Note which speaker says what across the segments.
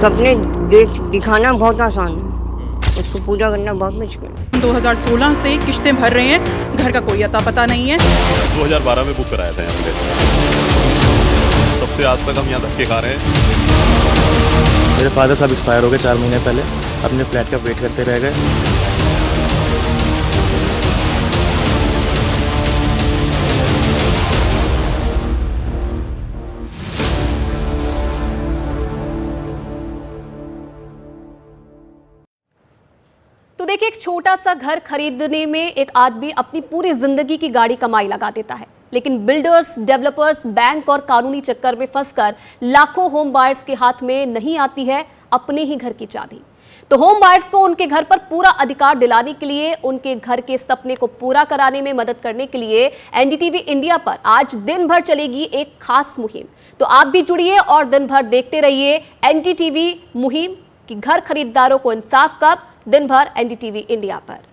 Speaker 1: सपने दिखाना बहुत आसान है, उसको पूरा करना बहुत मुश्किल है।
Speaker 2: 2016 से किश्तें भर रहे हैं, घर का कोई अता पता नहीं है।
Speaker 3: 2012 में बुक कराया था यहाँ पे, तब से आज तक हम यहाँ धक्के खा रहे हैं।
Speaker 4: मेरे फादर साहब एक्सपायर हो गए 4 महीने पहले, अपने फ्लैट का वेट करते रह गए।
Speaker 5: तो देखिए, एक छोटा सा घर खरीदने में एक आदमी अपनी पूरी जिंदगी की गाड़ी कमाई लगा देता है, लेकिन बिल्डर्स, डेवलपर्स, बैंक और कानूनी चक्कर में फंसकर लाखों होम बायर्स के हाथ में नहीं आती है अपने ही घर की चाबी। तो होम बायर्स को उनके घर पर पूरा अधिकार दिलाने के लिए, उनके घर के सपने को पूरा कराने में मदद करने के लिए एनडीटीवी इंडिया पर आज दिन भर चलेगी एक खास मुहिम। तो आप भी जुड़िए और दिन भर देखते रहिए एनडीटीवी मुहिम कि घर खरीदारों को इंसाफ कब, दिन भर एनडीटीवी इंडिया पर।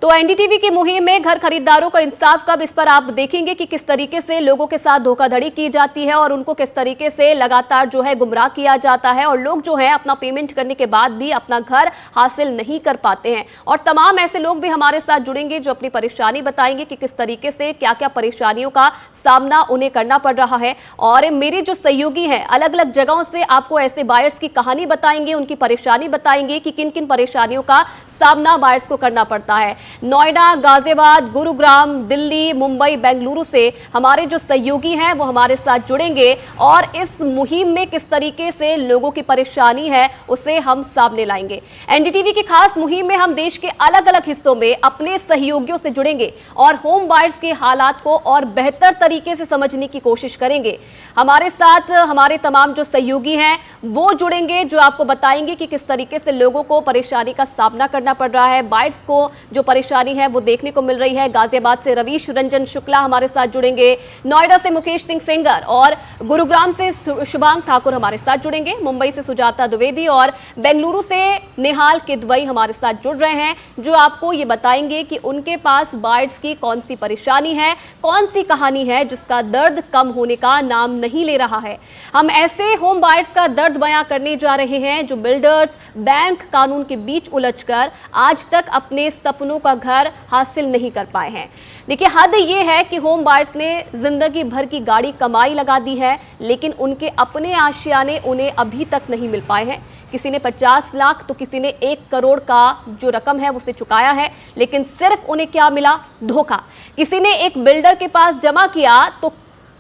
Speaker 5: तो एनडीटीवी की मुहिम में घर खरीदारों को इंसाफ कब, इस पर आप देखेंगे कि किस तरीके से लोगों के साथ धोखाधड़ी की जाती है और उनको किस तरीके से लगातार जो है गुमराह किया जाता है, और लोग जो है अपना पेमेंट करने के बाद भी अपना घर हासिल नहीं कर पाते हैं। और तमाम ऐसे लोग भी हमारे साथ जुड़ेंगे जो अपनी परेशानी बताएंगे कि किस तरीके से क्या क्या परेशानियों का सामना उन्हें करना पड़ रहा है। और मेरे जो सहयोगी हैं अलग अलग जगहों से आपको ऐसे बायर्स की कहानी बताएंगे, उनकी परेशानी बताएंगे कि किन किन परेशानियों का सामना बायर्स को करना पड़ता है। नोएडा, गाजियाबाद, गुरुग्राम, दिल्ली, मुंबई, बेंगलुरु से हमारे जो सहयोगी हैं वो हमारे साथ जुड़ेंगे और इस मुहिम में किस तरीके से लोगों की परेशानी है उसे हम सामने लाएंगे। एनडीटीवी की खास मुहिम में हम देश के अलग अलग हिस्सों में अपने सहयोगियों से जुड़ेंगे और होम बायर्स के हालात को और बेहतर तरीके से समझने की कोशिश करेंगे। हमारे साथ हमारे तमाम जो सहयोगी हैं वो जुड़ेंगे जो आपको बताएंगे कि किस तरीके से लोगों को परेशानी का सामना करना पड़ रहा है, बायर्स को जो परेशानी है वो देखने को मिल रही है। गाजियाबाद से रवीश रंजन शुक्ला हमारे साथ जुड़ेंगे, नोएडा से मुकेश सिंह सेंगर और गुरुग्राम से शुभांग ठाकुर हमारे साथ जुड़ेंगे, मुंबई से सुजाता द्विवेदी और बेंगलुरु से निहाल किदवई हमारे साथ जुड़ रहे हैं जो आपको ये बताएंगे कि उनके पास बायर्स की कौन सी परेशानी है, कौन सी कहानी है जिसका दर्द कम होने का नाम नहीं ले रहा है। हम ऐसे होम बायर्स का दर्द बयां करने जा रहे हैं जो बिल्डर्स, बैंक, कानून के बीच उलझकर आज तक अपने सपनों का घर हासिल नहीं कर पाए हैं। देखिए, हद ये है कि होम बायर्स ने जिंदगी भर की गाड़ी कमाई लगा दी है, लेकिन उनके अपने आशियाने उन्हें अभी तक नहीं मिल पाए हैं। किसी ने 50 लाख तो किसी ने 1 करोड़ का जो रकम है उसे चुकाया है, लेकिन सिर्फ उन्हें क्या मिला? धोखा। किसी ने एक बिल्डर के पास जमा किया तो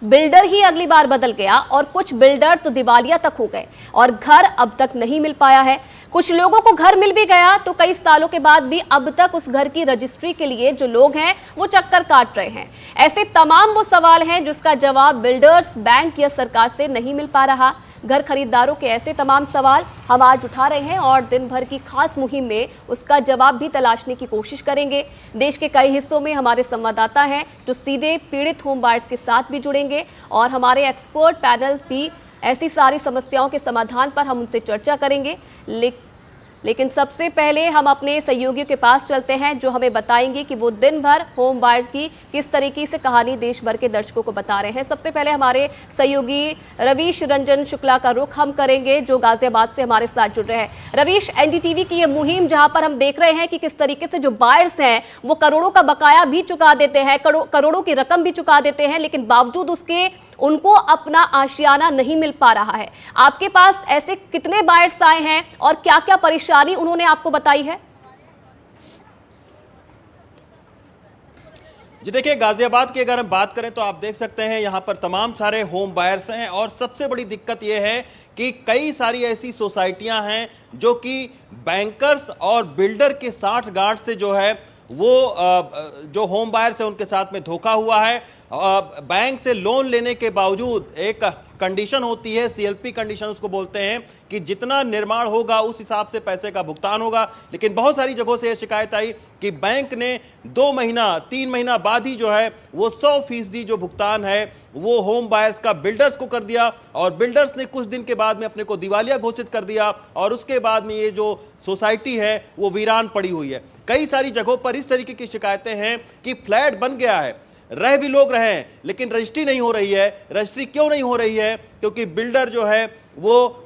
Speaker 5: बिल्डर ही अगली बार बदल गया और कुछ बिल्डर तो दिवालिया तक हो गए और घर अब तक नहीं मिल पाया है। कुछ लोगों को घर मिल भी गया तो कई सालों के बाद भी अब तक उस घर की रजिस्ट्री के लिए जो लोग हैं वो चक्कर काट रहे हैं। ऐसे तमाम वो सवाल हैं जिसका जवाब बिल्डर्स, बैंक या सरकार से नहीं मिल पा रहा। घर खरीदारों के ऐसे तमाम सवाल हम आज उठा रहे हैं और दिन भर की खास मुहिम में उसका जवाब भी तलाशने की कोशिश करेंगे। देश के कई हिस्सों में हमारे संवाददाता हैं जो सीधे पीड़ित होम बायर्स के साथ भी जुड़ेंगे और हमारे एक्सपर्ट पैनल भी ऐसी सारी समस्याओं के समाधान पर हम उनसे चर्चा करेंगे। लेकिन सबसे पहले हम अपने सहयोगियों के पास चलते हैं जो हमें बताएंगे कि वो दिन भर होम बायर की किस तरीके से कहानी देश भर के दर्शकों को बता रहे हैं। सबसे पहले हमारे सहयोगी रवीश रंजन शुक्ला का रुख हम करेंगे जो गाजियाबाद से हमारे साथ जुड़ रहे हैं। रवीश, एनडीटीवी की ये मुहिम जहां पर हम देख रहे हैं कि किस तरीके से जो बायर्स हैं वो करोड़ों का बकाया भी चुका देते हैं, करोड़ों की रकम भी चुका देते हैं, लेकिन बावजूद उसके उनको अपना आशियाना नहीं मिल पा रहा है। आपके पास ऐसे कितने बायर्स आए हैं और क्या क्या परेशानी उन्होंने आपको बताई है?
Speaker 6: जी देखिए, गाजियाबाद की अगर हम बात करें तो आप देख सकते हैं यहाँ पर तमाम सारे होम बायर्स हैं और सबसे बड़ी दिक्कत यह है कि कई सारी ऐसी सोसाइटियां हैं जो कि बैंकर्स और बिल्डर के साठगांठ से जो है वो जो होम बायर्स है उनके साथ में धोखा हुआ है। बैंक से लोन लेने के बावजूद एक कंडीशन होती है, सीएलपी कंडीशन उसको बोलते हैं, कि जितना निर्माण होगा उस हिसाब से पैसे का भुगतान होगा। लेकिन बहुत सारी जगहों से यह शिकायत आई कि बैंक ने 2 महीना 3 महीना बाद ही जो है वो 100% जो भुगतान है वो होम बायर्स का बिल्डर्स को कर दिया और बिल्डर्स ने कुछ दिन के बाद में अपने को दिवालिया घोषित कर दिया और उसके बाद में ये जो सोसाइटी है वो वीरान पड़ी हुई है। कई सारी जगहों पर इस तरीके की शिकायतें हैं कि फ्लैट बन गया है, रह भी लोग रहे हैं, लेकिन रजिस्ट्री नहीं हो रही है। रजिस्ट्री क्यों नहीं हो रही है? क्योंकि बिल्डर जो है वो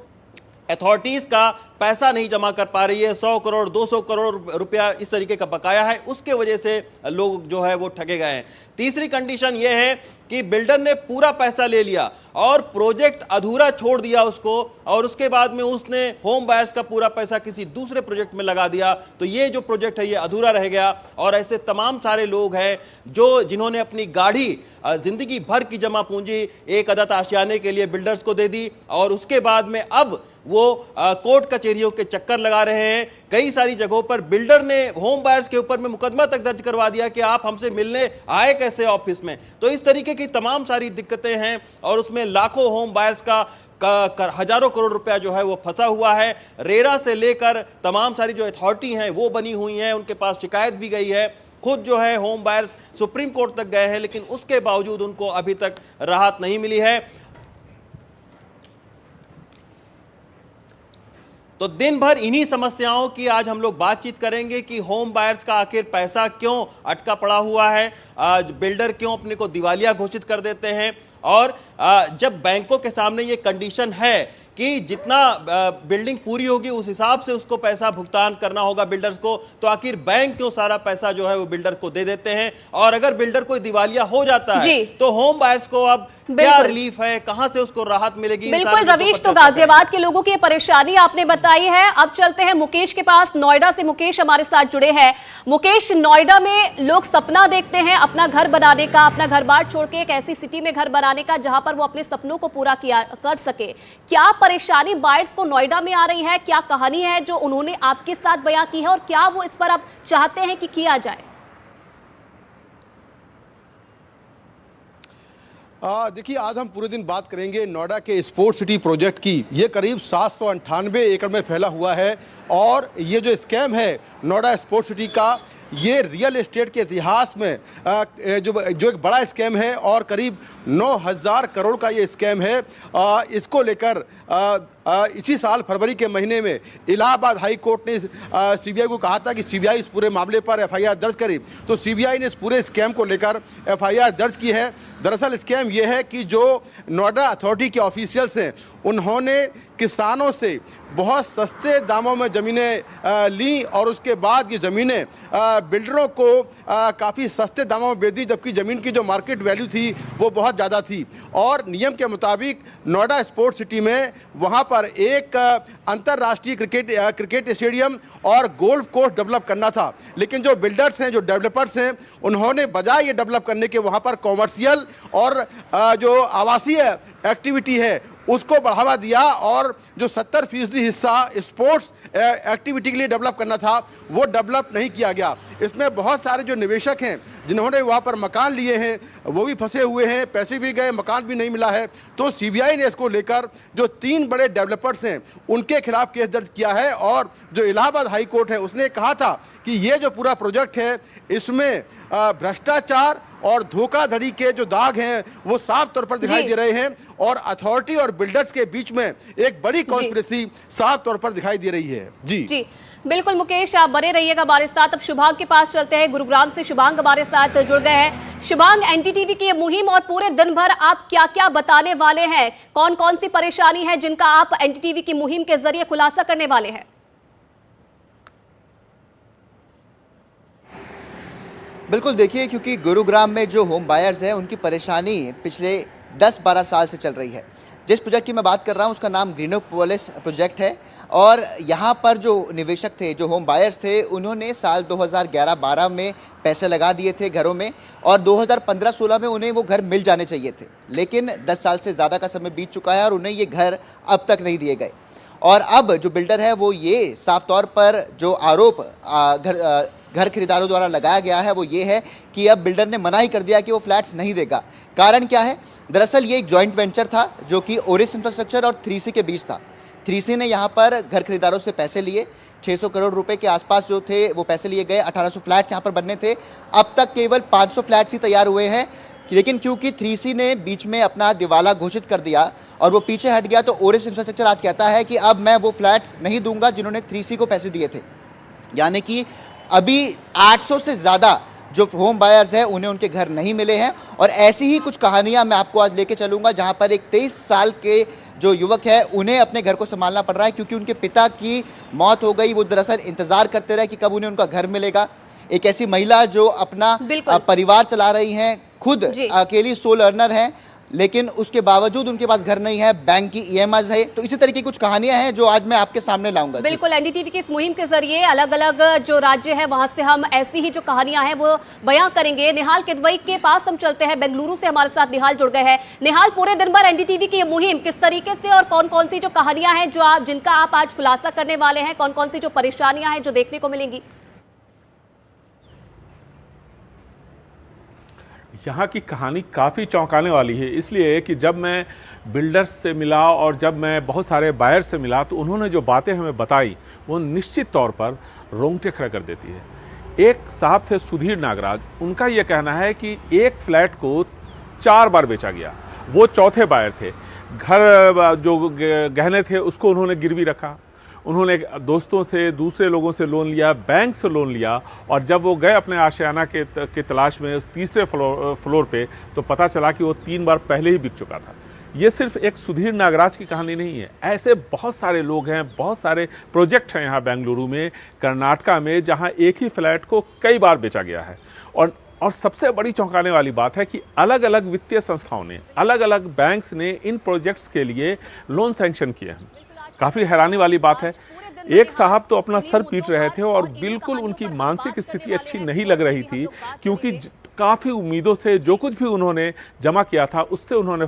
Speaker 6: अथॉरिटीज का पैसा नहीं जमा कर पा रही है। 100 करोड़ 200 करोड़ रुपया इस तरीके का बकाया है, उसके वजह से लोग जो है वो ठगे गए हैं। तीसरी कंडीशन ये है कि बिल्डर ने पूरा पैसा ले लिया और प्रोजेक्ट अधूरा छोड़ दिया उसको, और उसके बाद में उसने होम बायर्स का पूरा पैसा किसी दूसरे प्रोजेक्ट में लगा दिया, तो ये जो प्रोजेक्ट है ये अधूरा रह गया। और ऐसे तमाम सारे लोग हैं जिन्होंने अपनी गाड़ी जिंदगी भर की जमा पूंजी एक अदद आशियाने के लिए बिल्डर्स को दे दी, और उसके बाद में अब वो कोर्ट कचहरियों के चक्कर लगा रहे हैं। कई सारी जगहों पर बिल्डर ने होम बायर्स के ऊपर में मुकदमा तक दर्ज करवा दिया कि आप हमसे मिलने आए कैसे ऑफिस में। तो इस तरीके की तमाम सारी दिक्कतें हैं, और उसमें लाखों होम बायर्स का हजारों करोड़ रुपया जो है वो फंसा हुआ है। रेरा से लेकर तमाम सारी जो अथॉरिटी हैं वो बनी हुई हैं, उनके पास शिकायत भी गई है। खुद जो है होम बायर्स सुप्रीम कोर्ट तक गए हैं, लेकिन उसके बावजूद उनको अभी तक राहत नहीं मिली है। तो दिन भर इन्हीं समस्याओं की आज हम लोग बातचीत करेंगे कि होम बायर्स का आखिर पैसा क्यों अटका पड़ा हुआ है, आज बिल्डर क्यों अपने को दिवालिया घोषित कर देते हैं, और जब बैंकों के सामने ये कंडीशन है कि जितना बिल्डिंग पूरी होगी उस हिसाब से उसको पैसा भुगतान करना होगा बिल्डर्स को, तो आखिर बैंक क्यों सारा पैसा जो है वो बिल्डर को दे देते हैं। और अगर बिल्डर कोई दिवालिया हो जाता है तो होम बायर्स को अब क्या रिलीफ है, कहां से उसको राहत मिलेगी?
Speaker 5: बिल्कुल रवीश, तो गाजियाबाद के लोगों की परेशानी आपने बताई है। अब चलते हैं मुकेश के पास, नोएडा से मुकेश हमारे साथ जुड़े हैं। मुकेश, नोएडा में लोग सपना देखते हैं अपना घर बनाने का, अपना घर बार छोड़ के एक ऐसी सिटी में घर बनाने का जहां पर वो अपने सपनों को पूरा कर सके। क्या परेशानी बायर्स को नोएडा में आ रही है? क्या कहानी है जो उन्होंने आपके साथ बयां की है, और क्या वो इस पर अब चाहते हैं कि किया जाए?
Speaker 7: देखिए, आज हम पूरे दिन बात करेंगे नोएडा के स्पोर्ट्स सिटी प्रोजेक्ट की। ये करीब 798 एकड़ में फैला हुआ है, और ये जो स्कैम है नोएडा स्पोर्ट्स सिटी का, ये रियल एस्टेट के इतिहास में जो एक बड़ा स्कैम है, और करीब 9000 करोड़ का ये स्कैम है। इसको लेकर इसी साल फरवरी के महीने में इलाहाबाद हाई कोर्ट ने सीबीआई को कहा था कि सीबीआई इस पूरे मामले पर एफआईआर दर्ज करे। तो सीबीआई ने इस पूरे स्कैम को लेकर एफआईआर दर्ज की है। दरअसल स्कैम ये है कि जो नोएडा अथॉरिटी के ऑफिशियल्स हैं, उन्होंने किसानों से बहुत सस्ते दामों में ज़मीनें ली, और उसके बाद ये ज़मीनें बिल्डरों को काफ़ी सस्ते दामों में बेच दी, जबकि ज़मीन की जो मार्केट वैल्यू थी वो बहुत ज़्यादा थी। और नियम के मुताबिक नोएडा स्पोर्ट्स सिटी में वहाँ पर एक अंतर्राष्ट्रीय क्रिकेट स्टेडियम और गोल्फ कोर्स डेवलप करना था, लेकिन जो बिल्डर्स हैं, जो डेवलपर्स हैं, उन्होंने बजाय ये डेवलप करने के वहाँ पर कॉमर्शियल और जो आवासीय एक्टिविटी है उसको बढ़ावा दिया, और जो 70% हिस्सा स्पोर्ट्स एक्टिविटी के लिए डेवलप करना था वो डेवलप नहीं किया गया। इसमें बहुत सारे जो निवेशक हैं जिन्होंने वहाँ पर मकान लिए हैं वो भी फंसे हुए हैं, पैसे भी गए, मकान भी नहीं मिला है। तो सीबीआई ने इसको लेकर जो 3 बड़े डेवलपर्स हैं उनके खिलाफ केस दर्ज किया है, और जो इलाहाबाद हाई कोर्ट है उसने कहा था कि ये जो पूरा प्रोजेक्ट है इसमें भ्रष्टाचार और धोखाधड़ी के जो दाग हैं वो साफ तौर पर दिखाई दे रहे हैं, और अथॉरिटी और बिल्डर्स के बीच में एक बड़ी कॉन्स्पिरेसी साफ तौर पर दिखाई दे रही है। जी
Speaker 5: बिल्कुल मुकेश, आप बने रहिएगा हमारे साथ। अब शुभांग के पास चलते हैं, गुरुग्राम से शुभांग हमारे साथ जुड़ गए हैं। शुभांग, एनडीटीवी की ये मुहिम और पूरे दिन भर आप क्या क्या बताने वाले हैं? कौन कौन सी परेशानी है जिनका आप एनडीटीवी की मुहिम के जरिए खुलासा करने वाले हैं?
Speaker 8: बिल्कुल, देखिए, क्योंकि गुरुग्राम में जो होम बायर्स हैं उनकी परेशानी पिछले 10-12 साल से चल रही है। जिस प्रोजेक्ट की मैं बात कर रहा हूं उसका नाम ग्रीनोपोलिस प्रोजेक्ट है, और यहाँ पर जो निवेशक थे, जो होम बायर्स थे, उन्होंने साल 2011-12 में पैसे लगा दिए थे घरों में, और 2015-16 में उन्हें वो घर मिल जाने चाहिए थे, लेकिन 10 साल से ज़्यादा का समय बीत चुका है और उन्हें ये घर अब तक नहीं दिए गए। और अब जो बिल्डर है वो ये साफ तौर पर जो आरोप घर खरीदारों द्वारा लगाया गया है वो ये है कि अब बिल्डर ने मना ही कर दिया कि वो फ्लैट्स नहीं देगा। कारण क्या है? दरअसल ये एक जॉइंट वेंचर था जो कि ओरिस इंफ्रास्ट्रक्चर और 3C के बीच था। 3C ने यहाँ पर घर खरीदारों से पैसे लिए, 600 करोड़ रुपए के आसपास जो थे वो पैसे लिए गए। 1800 फ्लैट्स यहाँ पर बनने थे, अब तक केवल 500 फ्लैट्स ही तैयार हुए हैं। लेकिन क्योंकि 3C ने बीच में अपना दिवाला घोषित कर दिया और वो पीछे हट गया, तो ओरिस इंफ्रास्ट्रक्चर आज कहता है कि अब मैं वो फ्लैट्स नहीं दूंगा जिन्होंने 3C को पैसे दिए थे। यानी कि अभी 800 से ज़्यादा जो होम बायर्स हैं उन्हें उनके घर नहीं मिले हैं। और ऐसी ही कुछ कहानियां मैं आपको आज लेके चलूंगा, जहां पर एक 23 साल के जो युवक है उन्हें अपने घर को संभालना पड़ रहा है क्योंकि उनके पिता की मौत हो गई। वो दरअसल इंतजार करते रहे कि कब उन्हें उनका घर मिलेगा। एक ऐसी महिला जो अपना परिवार चला रही हैं, खुद अकेली सोल अर्नर हैं, लेकिन उसके बावजूद उनके पास घर नहीं है, बैंक की ईएमआई है। तो इसी तरह की कुछ कहानियां हैं जो आज मैं आपके सामने लाऊंगा।
Speaker 5: बिल्कुल, एनडीटीवी की इस मुहिम के जरिए अलग अलग जो राज्य है वहां से हम ऐसी ही जो कहानियां हैं वो बयां करेंगे। निहाल किदवई के पास हम चलते हैं, बेंगलुरु से हमारे साथ निहाल जुड़ गए हैं। निहाल, पूरे दिन भर एनडीटीवी की ये मुहिम किस तरीके से और कौन कौन सी जो कहानियां हैं जो जिनका आप आज खुलासा करने वाले हैं, कौन कौन सी जो परेशानियां हैं जो देखने को मिलेंगी?
Speaker 9: यहाँ की कहानी काफ़ी चौंकाने वाली है, इसलिए कि जब मैं बिल्डर्स से मिला और जब मैं बहुत सारे बायर से मिला तो उन्होंने जो बातें हमें बताई वो निश्चित तौर पर रोंगटे खड़े कर देती है। एक साहब थे सुधीर नागराज, उनका ये कहना है कि एक फ्लैट को 4 बार बेचा गया। वो चौथे बायर थे। घर जो गहने थे उसको उन्होंने गिरवी रखा, उन्होंने दोस्तों से, दूसरे लोगों से लोन लिया, बैंक से लोन लिया, और जब वो गए अपने आशियाना के तलाश में उस तीसरे फ्लोर पे तो पता चला कि वो 3 बार पहले ही बिक चुका था। ये सिर्फ एक सुधीर नागराज की कहानी नहीं है, ऐसे बहुत सारे लोग हैं, बहुत सारे प्रोजेक्ट हैं यहाँ बेंगलुरु में, कर्नाटका में, जहाँ एक ही फ्लैट को कई बार बेचा गया है। और सबसे बड़ी चौंकाने वाली बात है कि अलग अलग वित्तीय संस्थाओं ने, अलग अलग बैंक्स ने इन प्रोजेक्ट्स के लिए लोन सैंक्शन किए हैं। काफ़ी हैरानी वाली बात है, एक साहब तो अपना सर पीट रहे थे और बिल्कुल उनकी मानसिक स्थिति अच्छी नहीं लग रही थी क्योंकि काफ़ी उम्मीदों से जो कुछ भी उन्होंने जमा किया था उससे उन्होंने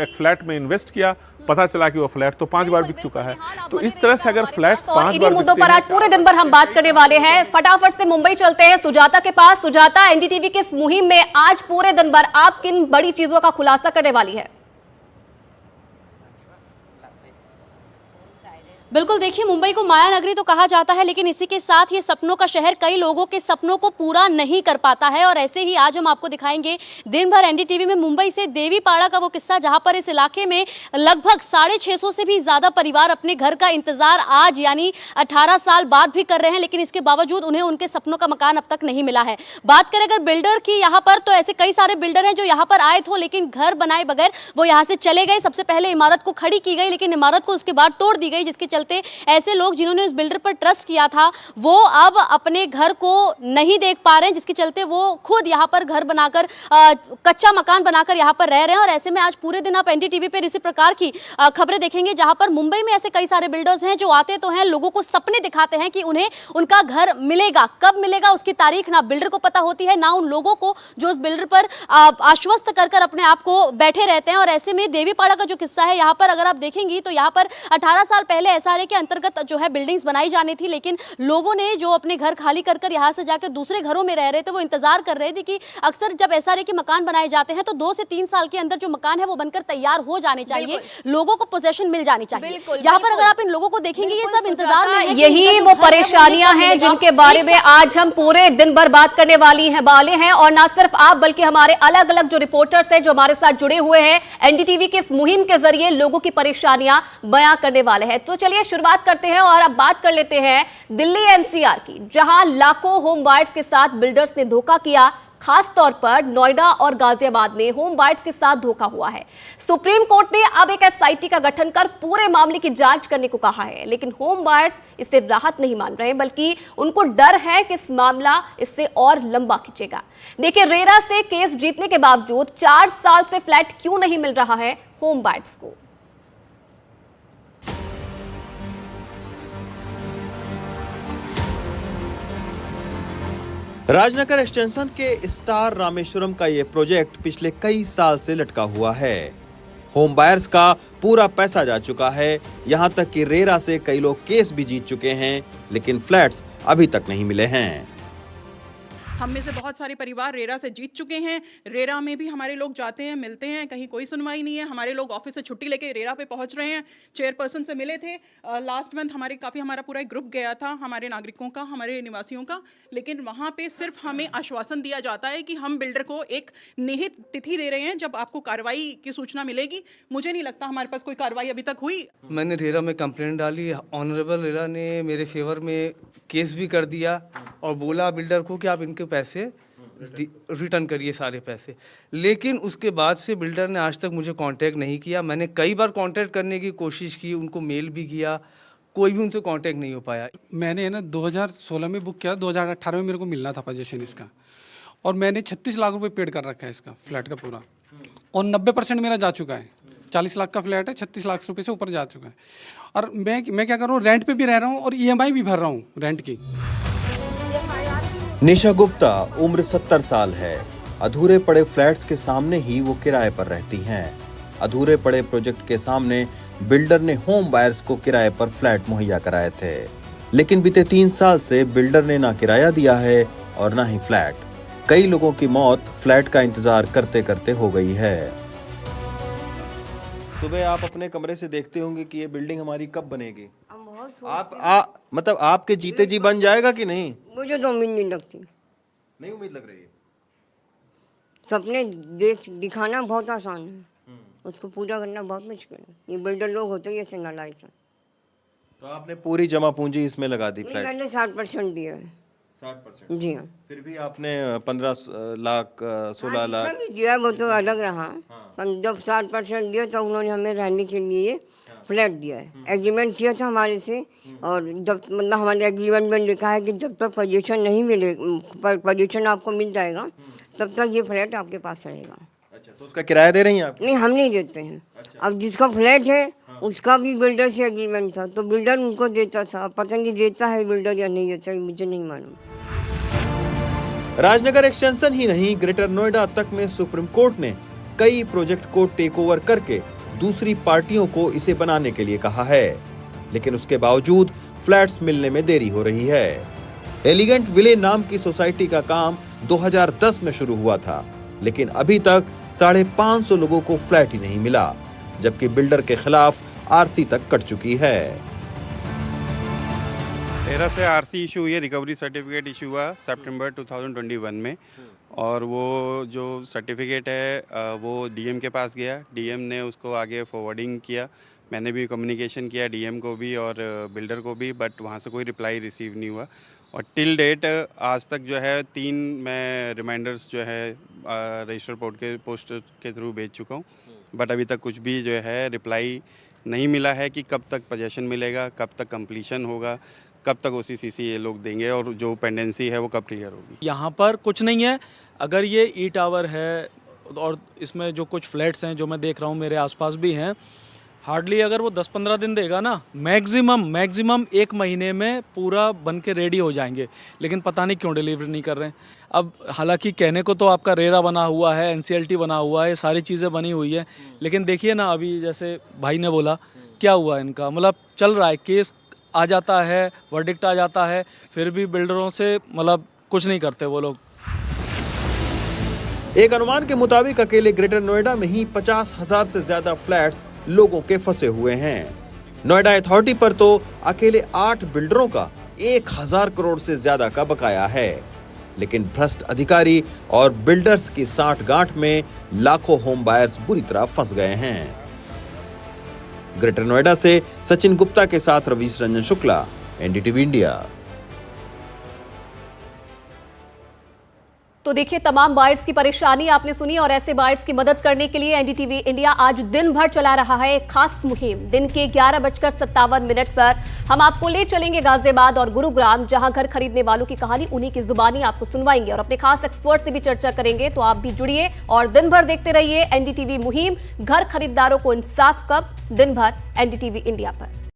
Speaker 9: एक फ्लैट में इन्वेस्ट किया, पता चला कि वो फ्लैट तो 5 बार बिक चुका है। तो इस तरह से अगर फ्लैट्स 5 बार
Speaker 5: मुद्दों पर आज पूरे दिन भर हम बात करने वाले हैं। फटाफट से मुंबई चलते हैं सुजाता के पास। सुजाता, एनडीटीवी की इस मुहिम में आज पूरे दिन भर आप किन बड़ी चीजों का खुलासा करने वाली है?
Speaker 10: बिल्कुल, देखिए, मुंबई को माया नगरी तो कहा जाता है, लेकिन इसी के साथ ये सपनों का शहर कई लोगों के सपनों को पूरा नहीं कर पाता है। और ऐसे ही आज हम आपको दिखाएंगे दिन भर एनडीटीवी में मुंबई से देवीपाड़ा का वो किस्सा, जहां पर इस इलाके में लगभग 650 से भी ज्यादा परिवार अपने घर का इंतजार आज यानी 18 साल बाद भी कर रहे हैं, लेकिन इसके बावजूद उन्हें उनके सपनों का मकान अब तक नहीं मिला है। बात करें अगर बिल्डर की यहाँ पर, तो ऐसे कई सारे बिल्डर हैं जो यहाँ पर आए थे लेकिन घर बनाए बगैर वो यहाँ से चले गए। सबसे पहले इमारत को खड़ी की गई, लेकिन इमारत को उसके बाद तोड़ दी गई, जिसके चलते ऐसे लोग जिन्होंने उस बिल्डर पर ट्रस्ट किया था वो अब अपने घर को नहीं देख पा रहे हैं, जिसके चलते वो खुद यहाँ पर घर बनाकर कच्चा मकान बनाकर यहाँ पर रह रहे हैं। और ऐसे में आज पूरे दिन आप एनडीटीवी पर इसी प्रकार की खबरें देखेंगे, जहां पर मुंबई में ऐसे कई सारे बिल्डर्स हैं जो आते तो हैं, लोगों को सपने दिखाते हैं कि उन्हें उनका घर मिलेगा, कब मिलेगा उसकी तारीख ना बिल्डर को पता होती है ना उन लोगों को जो उस बिल्डर पर आश्वस्त कर कर अपने आप को बैठे रहते हैं। और ऐसे में देवीपाड़ा का जो किस्सा है, यहाँ पर अगर आप देखेंगी तो यहाँ पर 18 साल पहले एसआरए के अंतर्गत जो है बिल्डिंग्स बनाई जानी थी, लेकिन लोगों ने जो अपने घर खाली कर कर यहाँ से जाकर दूसरे घरों में रह रहे थे वो इंतजार कर रहे थे कि अक्सर जब एसआरए के मकान बनाए जाते हैं तो 2 से 3 साल के अंदर जो मकान है वो बनकर तैयार हो जाने चाहिए, लोगों को पोजेशन मिल जानी चाहिए। यहाँ पर अगर आप इन लोगों को देखेंगे ये सब इंतजार में है।
Speaker 5: यही वो परेशानियां हैं जिनके बारे में आज हम पूरे दिन भर बात करने वाले हैं। और ना सिर्फ आप बल्कि हमारे अलग अलग जो रिपोर्टर्स हैं जो हमारे साथ जुड़े हुए हैं एनडीटीवी की इस मुहिम के जरिए लोगों की परेशानियां बयां करने वाले हैं। तो चलिए शुरुआत करते हैं और अब बात कर लेते हैं दिल्ली एनसीआर की, जहां लाखों होम बायर्स के साथ बिल्डर्स ने धोखा किया। खास तौर पर नोएडा और गाजियाबाद में होम बायर्स के साथ धोखा हुआ है। सुप्रीम कोर्ट ने अब एक एसआईटी का गठन कर पूरे मामले की जांच करने को कहा है, लेकिन होम बायर्स इससे राहत नहीं मान रहे, बल्कि उनको डर है कि इस मामला इससे और लंबा खिंचेगा। देखिए, रेरा से केस जीतने के बावजूद 4 साल से फ्लैट क्यों नहीं मिल रहा है होम बायर्स को।
Speaker 6: राजनगर एक्सटेंशन के स्टार रामेश्वरम का ये प्रोजेक्ट पिछले कई साल से लटका हुआ है। होम बायर्स का पूरा पैसा जा चुका है, यहाँ तक कि रेरा से कई लोग केस भी जीत चुके हैं, लेकिन फ्लैट्स अभी तक नहीं मिले हैं।
Speaker 2: हम में से बहुत सारे परिवार रेरा से जीत चुके हैं। रेरा में भी हमारे लोग जाते हैं, मिलते हैं, कहीं कोई सुनवाई नहीं है। हमारे लोग ऑफिस से छुट्टी लेके रेरा पे पहुंच रहे हैं। चेयरपर्सन से मिले थे लास्ट मंथ, हमारा पूरा एक ग्रुप गया था हमारे नागरिकों का, हमारे निवासियों का, लेकिन वहाँ पे सिर्फ हमें आश्वासन दिया जाता है कि हम बिल्डर को एक निहित तिथि दे रहे हैं जब आपको कार्रवाई की सूचना मिलेगी। मुझे नहीं लगता हमारे पास कोई कार्रवाई अभी तक हुई।
Speaker 11: मैंने रेरा में कंप्लेंट डाली, ऑनरेबल रेरा ने मेरे फेवर में केस भी कर दिया और बोला बिल्डर को कि आप इनके पैसे रिटर्न करिए सारे पैसे। लेकिन उसके बाद से बिल्डर ने आज तक मुझे कांटेक्ट नहीं किया। मैंने कई बार कांटेक्ट करने की कोशिश की, उनको मेल भी किया, कोई भी उनसे कांटेक्ट नहीं हो पाया।
Speaker 12: मैंने है ना 2016 में बुक किया, 2018 में मेरे को मिलना था पोजीशन इसका, और मैंने 36 लाख रुपए पेड कर रखा है इसका फ्लैट का पूरा, और 90% मेरा जा चुका है। 40 लाख का फ्लैट है, 36 लाख रुपए से ऊपर जा चुका है। और मैं क्या कर रहा हूँ, रेंट पे भी रह रहा हूँ और EMI भी भर रहा हूँ रेंट की।
Speaker 6: निशा गुप्ता उम्र 70 साल है। अधूरे पड़े फ्लैट्स के सामने ही वो किराए पर रहती हैं। अधूरे पड़े प्रोजेक्ट के सामने बिल्डर ने होम बायर्स को किराए पर फ्लैट मुहैया कराए थे, लेकिन बीते 3 साल से बिल्डर ने ना किराया दिया है और ना ही फ्लैट। कई लोगों की मौत फ्लैट का इंतजार करते करते हो गई है। सुबह आप अपने कमरे से देखते होंगे कि ये बिल्डिंग हमारी कब बनेगी। मतलब आपके जीते जी बन जाएगा कि नहीं?
Speaker 1: मुझे तो उम्मीद नहीं लगती।
Speaker 6: नहीं उम्मीद लग रही है।
Speaker 1: सपने दिखाना बहुत आसान है, उसको पूरा करना बहुत मुश्किल है। ये बिल्डर लोग होते ही ऐसे नालायक हैं।
Speaker 6: तो आपने पूरी जमा पूंजी इसमें लगा दी फ्लैट?
Speaker 1: मैंने 60% दिया है।
Speaker 6: 60%?
Speaker 1: जी हाँ।
Speaker 6: फिर भी आपने 15 लाख 16 लाख
Speaker 1: दिया, वो तो अलग रहा। जब 60% दिया तो उन्होंने हमें रहने के लिए फ्लैट दिया है। एग्रीमेंट किया था हमारे से, और जब मतलब हमारे एग्रीमेंट में लिखा है कि जब तक पोजीशन नहीं मिले, पोजीशन आपको मिल जाएगा, तब तक ये फ्लैट आपके पास रहेगा।
Speaker 6: अच्छा, तो उसका किराया दे रही हैं आप?
Speaker 1: नहीं, हम नहीं देते हैं। अब जिसका फ्लैट है उसका भी बिल्डर से एग्रीमेंट था, तो बिल्डर उनको देता था। पता नहीं देता है बिल्डर या नहीं देता, मुझे नहीं मालूम।
Speaker 6: राजनगर एक्सटेंशन ही नहीं, ग्रेटर नोएडा तक में सुप्रीम कोर्ट ने कई प्रोजेक्ट को टेक ओवर करके दूसरी पार्टियों को इसे बनाने के लिए कहा है, लेकिन उसके बावजूद फ्लैट्स मिलने में देरी हो रही है। एलिगेंट विले नाम की सोसाइटी का काम 2010 में शुरू हुआ था, लेकिन अभी तक 550 लोगों को फ्लैट ही नहीं मिला, जबकि बिल्डर के खिलाफ आरसी तक कट चुकी है।
Speaker 13: रेरा से आरसी इशू हुई है, रिकवरी सर्टिफिकेट इशू हुआ सितंबर 2021 में, और वो जो सर्टिफिकेट है वो डीएम के पास गया। डीएम ने उसको आगे फॉरवर्डिंग किया। मैंने भी कम्युनिकेशन किया डीएम को भी और बिल्डर को भी, बट वहाँ से कोई रिप्लाई रिसीव नहीं हुआ। और टिल डेट आज तक जो है 3 मैं रिमाइंडर्स जो है रजिस्टर पोस्ट के थ्रू भेज चुका हूँ, बट अभी तक कुछ भी जो है रिप्लाई नहीं मिला है कि कब तक पोजेसन मिलेगा, कब तक कंप्लीशन होगा, कब तक OCCC ये लोग देंगे, और जो पेंडेंसी है वो कब क्लियर होगी।
Speaker 14: यहाँ पर कुछ नहीं है। अगर ये ई टावर है और इसमें जो कुछ फ्लैट्स हैं जो मैं देख रहा हूँ मेरे आसपास भी हैं, हार्डली अगर वो 10-15 दिन देगा ना, मैक्सिमम 1 महीने में पूरा बन के रेडी हो जाएंगे, लेकिन पता नहीं क्यों डिलीवरी नहीं कर रहे हैं। अब हालांकि कहने को तो आपका रेरा बना हुआ है, NCLT बना हुआ है, सारी चीज़ें बनी हुई है, लेकिन देखिए ना अभी जैसे भाई ने बोला क्या हुआ इनका, मतलब चल रहा है, केस आ जाता है, वर्डिक्ट आ जाता है, फिर भी बिल्डरों से मतलब कुछ नहीं करते वो लोग।
Speaker 6: एक अनुमान के मुताबिक अकेले ग्रेटर नोएडा में ही 50,000 से ज्यादा फ्लैट्स लोगों के फंसे हुए हैं। नोएडा अथॉरिटी पर तो अकेले 8 बिल्डरों का 1,000 करोड़ से ज्यादा का बकाया है, लेकिन भ्रष्ट अधिकारी और बिल्डर्स की साठगांठ में लाखों होम बायर्स बुरी तरह फंस गए हैं। ग्रेटर नोएडा से सचिन गुप्ता के साथ रवीश रंजन शुक्ला, NDTV इंडिया।
Speaker 5: तो देखिए तमाम बायर्स की परेशानी आपने सुनी, और ऐसे बायर्स की मदद करने के लिए NDTV इंडिया आज दिन भर चला रहा है एक खास मुहिम। दिन के 11:57 पर हम आपको ले चलेंगे गाजियाबाद और गुरुग्राम, जहां घर खरीदने वालों की कहानी उन्हीं की जुबानी आपको सुनवाएंगे और अपने खास एक्सपर्ट से भी चर्चा करेंगे। तो आप भी जुड़िए और दिन भर देखते रहिए NDTV मुहिम, घर खरीदारों को इंसाफ कब, दिन भर NDTV इंडिया पर।